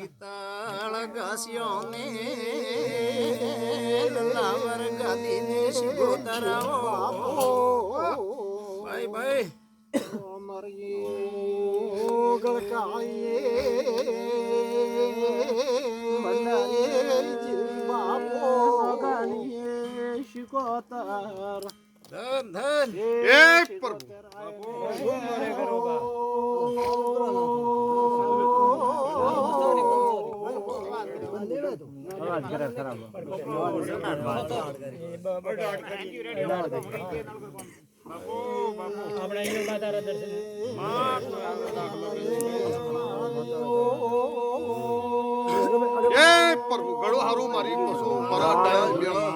પિતાળ ઘાસ્યો ને લલાવર ગાદીને શિગો તરાવો ભાઈ ભાઈ મારી ગળકાઈએ બાપો ગાનીએ શિકોતર ધન ધન એક પ્રભુ પ્રભુ ગળો હારું મારી પશુ મારા ડાયા બેળા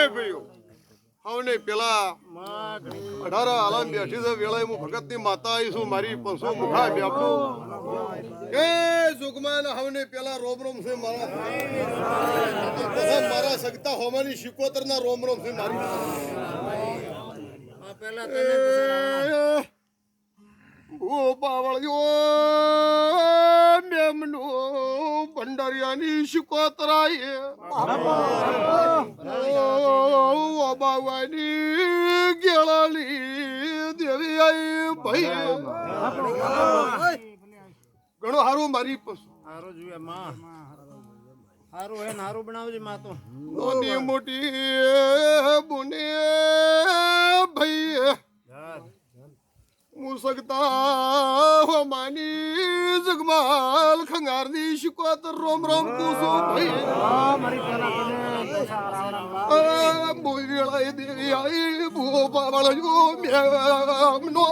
ભાઈઓ હવે પેલા 18 આલામ બેઠી છે વેળાએ હું ભગતની માતા આવી છું મારી પશુ મુખા બેઠું એ સુગમાન હવે પેલા રોમ રોમ છે મારા સગતા હોમાની શિકોતરના રોમ રોમ છે મારી પેલા ઓ બાવળ્યો મેમનો ભંડારિયાની શિકોતરાએ ઓ બાવાની ગેળાલી દેવી આઈ ભાઈ ઘણો હારું મારી પશુ હારું જોઈએ માં હારું હે ને હારું બનાવજે માં તો નાની મોટી બુને ભાઈ હું સગતા માની જગમાલ ખંગારની શિકોતર રોમ રોમ પૂછો ભાઈ બોલાય દેવી આઈ બો બાવળ્યો મેમનો